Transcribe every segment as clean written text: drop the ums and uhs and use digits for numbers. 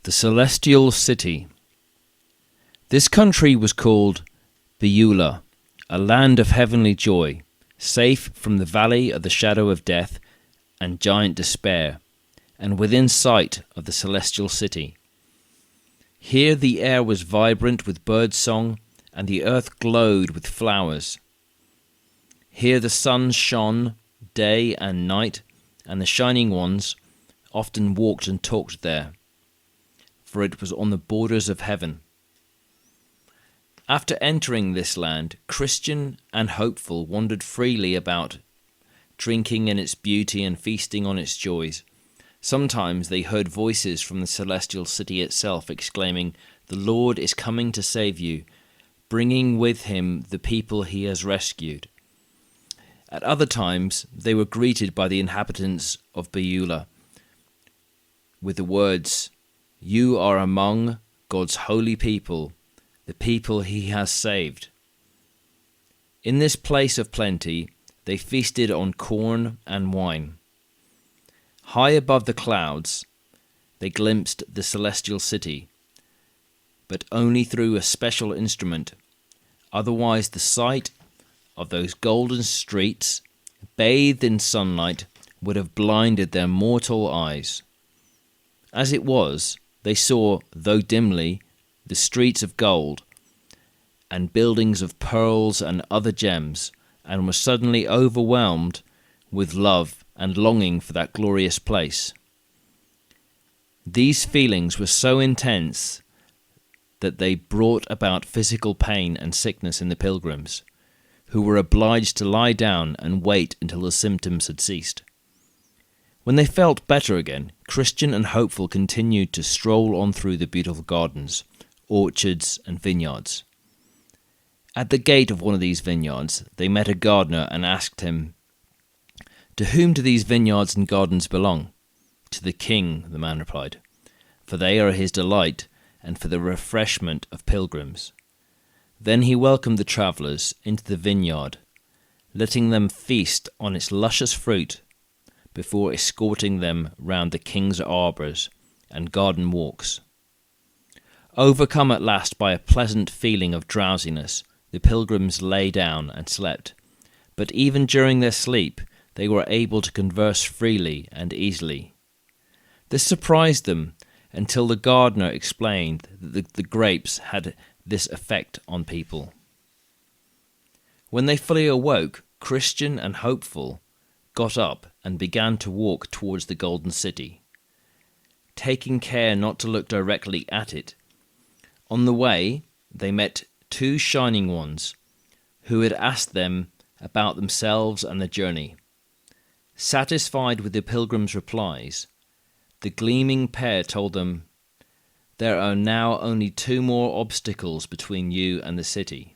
The Celestial City. This country was called Beulah, a land of heavenly joy, safe from the valley of the shadow of death and giant despair, and within sight of the Celestial City. Here the air was vibrant with bird song, and the earth glowed with flowers. Here the sun shone day and night, and the Shining Ones often walked and talked there, for it was on the borders of heaven. After entering this land, Christian and hopeful wandered freely about, drinking in its beauty and feasting on its joys. Sometimes they heard voices from the celestial city itself exclaiming, "The Lord is coming to save you, bringing with him the people he has rescued." At other times, they were greeted by the inhabitants of Beulah with the words, "You are among God's holy people, the people he has saved." In this place of plenty, they feasted on corn and wine. High above the clouds, they glimpsed the celestial city, but only through a special instrument. Otherwise, the sight of those golden streets, bathed in sunlight, would have blinded their mortal eyes. As it was, they saw, though dimly, the streets of gold and buildings of pearls and other gems, and were suddenly overwhelmed with love and longing for that glorious place. These feelings were so intense that they brought about physical pain and sickness in the pilgrims, who were obliged to lie down and wait until the symptoms had ceased. When they felt better again, Christian and hopeful continued to stroll on through the beautiful gardens, orchards, and vineyards. At the gate of one of these vineyards, they met a gardener and asked him, "To whom do these vineyards and gardens belong?" "To the king," the man replied, "for they are his delight and for the refreshment of pilgrims." Then he welcomed the travellers into the vineyard, letting them feast on its luscious fruit before escorting them round the king's arbours and garden walks. Overcome at last by a pleasant feeling of drowsiness, the pilgrims lay down and slept, but even during their sleep they were able to converse freely and easily. This surprised them until the gardener explained that the grapes had this effect on people. When they fully awoke, Christian and hopeful got up and began to walk towards the golden city, taking care not to look directly at it. On the way, they met two Shining Ones who had asked them about themselves and the journey. Satisfied with the pilgrims' replies, the gleaming pair told them, "There are now only two more obstacles between you and the city."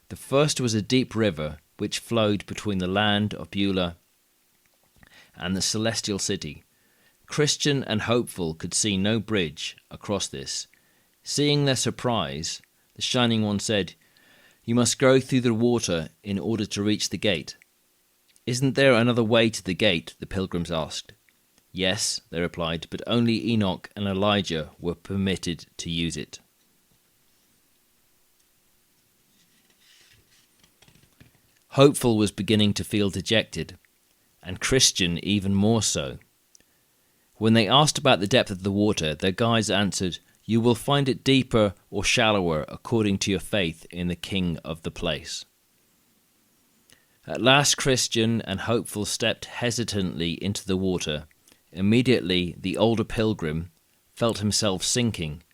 The first was a deep river which flowed between the land of Beulah and the celestial city. Christian and hopeful could see no bridge across this. Seeing their surprise, the Shining One said, "You must go through the water in order to reach the gate." "Isn't there another way to the gate?" the pilgrims asked. "Yes," they replied, "but only Enoch and Elijah were permitted to use it." Hopeful was beginning to feel dejected, and Christian even more so. When they asked about the depth of the water, their guides answered, "You will find it deeper or shallower according to your faith in the king of the place." At last Christian and hopeful stepped hesitantly into the water. Immediately the older pilgrim felt himself sinking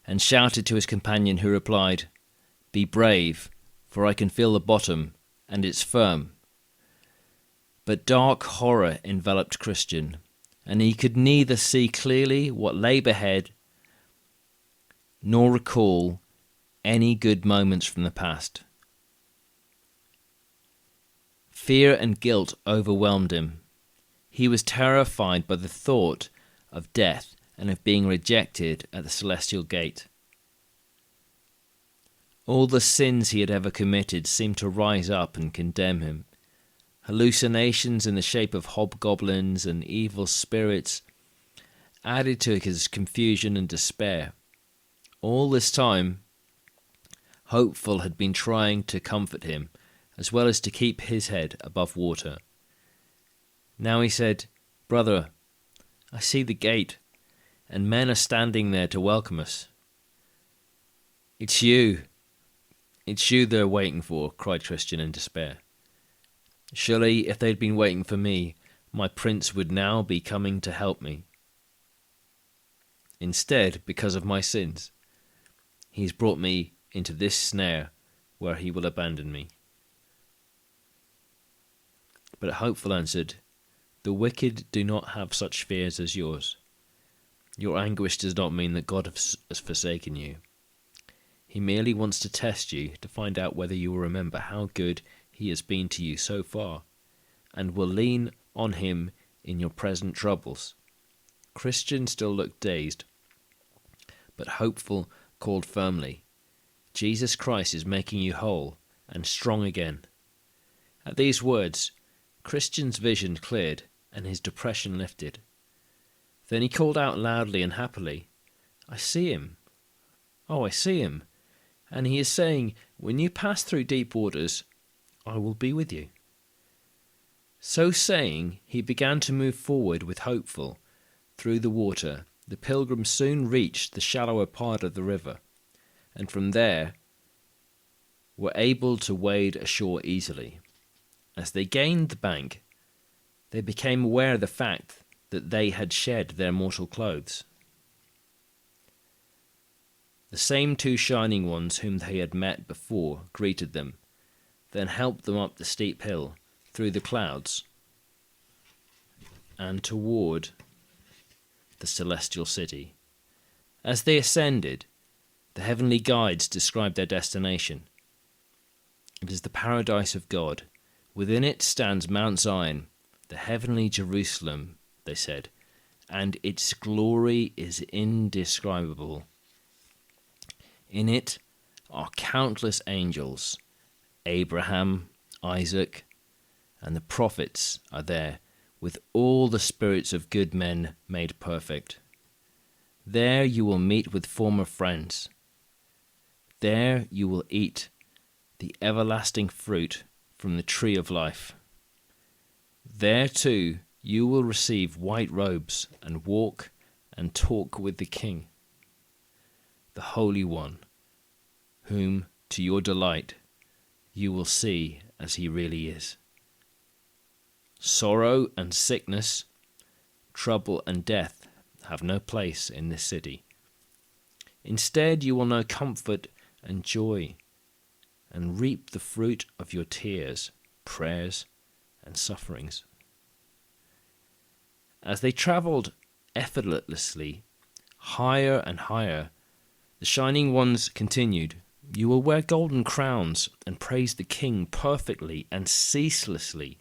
and shouted to his companion, who replied, "Be brave, for I can feel the bottom, and it's firm." But dark horror enveloped Christian, and he could neither see clearly what lay ahead nor recall any good moments from the past. Fear and guilt overwhelmed him. He was terrified by the thought of death and of being rejected at the celestial gate. All the sins he had ever committed seemed to rise up and condemn him. Hallucinations in the shape of hobgoblins and evil spirits added to his confusion and despair. All this time, Hopeful had been trying to comfort him, as well as to keep his head above water. Now he said, "Brother, I see the gate, and men are standing there to welcome us." It's you they're waiting for," cried Christian in despair. "Surely, if they'd been waiting for me, my prince would now be coming to help me. Instead, because of my sins, he's brought me into this snare where he will abandon me." But Hopeful answered, "The wicked do not have such fears as yours. Your anguish does not mean that God has forsaken you. He merely wants to test you to find out whether you will remember how good he has been to you so far, and will lean on him in your present troubles." Christian still looked dazed, but Hopeful called firmly, "Jesus Christ is making you whole and strong again." At these words, Christian's vision cleared and his depression lifted. Then he called out loudly and happily, "I see him. Oh, I see him. And he is saying, 'When you pass through deep waters, I will be with you.'" So saying, he began to move forward with Hopeful through the water. The pilgrims soon reached the shallower part of the river, and from there were able to wade ashore easily. As they gained the bank, they became aware of the fact that they had shed their mortal clothes. The same two shining ones whom they had met before greeted them, then helped them up the steep hill, through the clouds, and toward the celestial city. As they ascended, the heavenly guides described their destination. It is the paradise of God. Within it stands Mount Zion, the heavenly Jerusalem, they said, and its glory is indescribable. In it are countless angels. Abraham, Isaac, and the prophets are there, with all the spirits of good men made perfect. There you will meet with former friends. There you will eat the everlasting fruit from the tree of life. There too you will receive white robes and walk and talk with the King, the Holy One, whom, to your delight, you will see as he really is. Sorrow and sickness, trouble and death have no place in this city. Instead, you will know comfort and joy, and reap the fruit of your tears, prayers, and sufferings. As they travelled effortlessly, higher and higher, the Shining Ones continued, "You will wear golden crowns and praise the King perfectly and ceaselessly.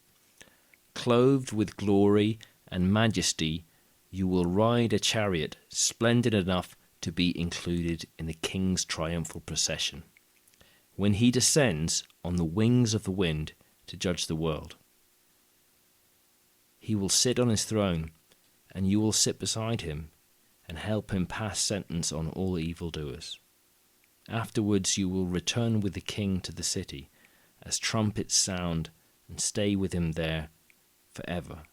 Clothed with glory and majesty, you will ride a chariot splendid enough to be included in the King's triumphal procession, when he descends on the wings of the wind to judge the world. He will sit on his throne, and you will sit beside him and help him pass sentence on all evildoers. Afterwards you will return with the King to the city, as trumpets sound, and stay with him there forever."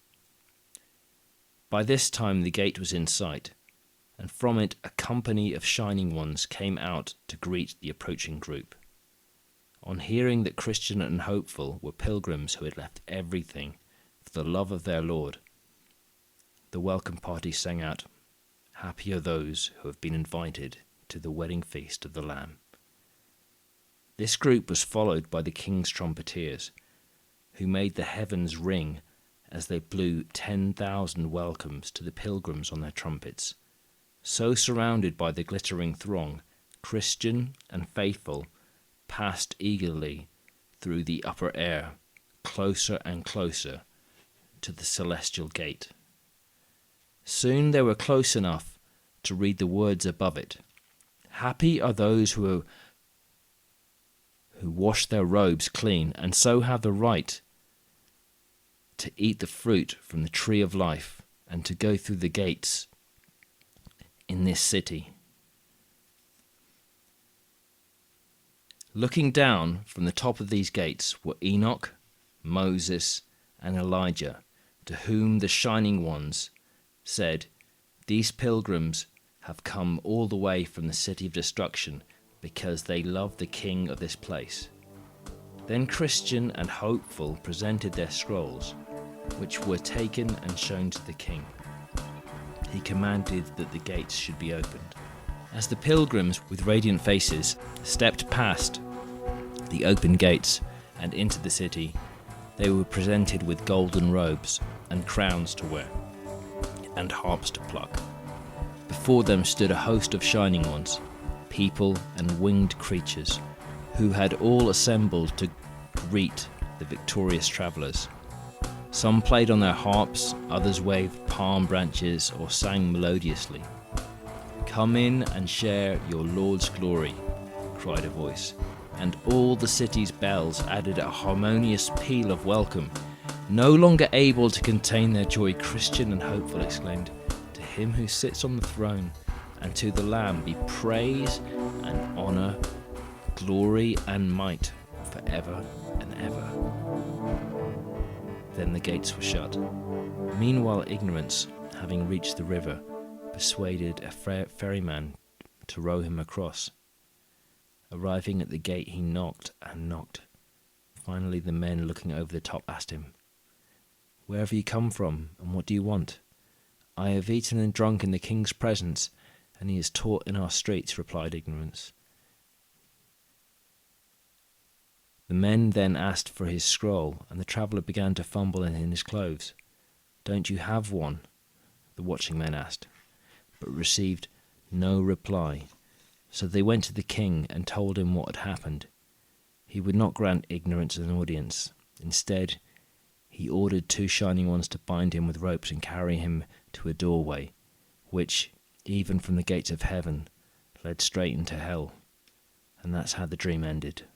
By this time the gate was in sight, and from it a company of Shining Ones came out to greet the approaching group. On hearing that Christian and Hopeful were pilgrims who had left everything for the love of their Lord, the welcome party sang out, "Happy are those who have been invited to the wedding feast of the Lamb." This group was followed by the King's trumpeters, who made the heavens ring as they blew 10,000 welcomes to the pilgrims on their trumpets. So surrounded by the glittering throng, Christian and Faithful passed eagerly through the upper air, closer and closer to the celestial gate. Soon they were close enough to read the words above it. "Happy are those who wash their robes clean, and so have the right to eat the fruit from the tree of life and to go through the gates in this city. Looking down from the top of these gates were Enoch, Moses, and Elijah, to whom the Shining Ones said, "These pilgrims have come all the way from the city of destruction because they love the king of this place." Then Christian and Hopeful presented their scrolls, which were taken and shown to the king. He commanded that the gates should be opened. As the pilgrims with radiant faces stepped past the open gates and into the city, they were presented with golden robes and crowns to wear and harps to pluck. Before them stood a host of Shining Ones, people and winged creatures, who had all assembled to greet the victorious travellers. Some played on their harps, others waved palm branches or sang melodiously. "Come in and share your Lord's glory," cried a voice, and all the city's bells added a harmonious peal of welcome. No longer able to contain their joy, Christian and Hopeful exclaimed, "To him who sits on the throne and to the Lamb be praise and honour, glory and might forever and ever." Then the gates were shut. Meanwhile, Ignorance, having reached the river, persuaded a ferryman to row him across. Arriving at the gate, he knocked and knocked. Finally, the men looking over the top asked him, "Where have you come from, and what do you want?" "I have eaten and drunk in the king's presence, and he has taught in our streets," replied Ignorance. The men then asked for his scroll, and the traveller began to fumble in his clothes. "Don't you have one?" the watching men asked, but received no reply. So they went to the king and told him what had happened. He would not grant Ignorance an audience. Instead, he ordered 2 Shining Ones to bind him with ropes and carry him to a doorway, which, even from the gates of heaven, led straight into hell. And that's how the dream ended.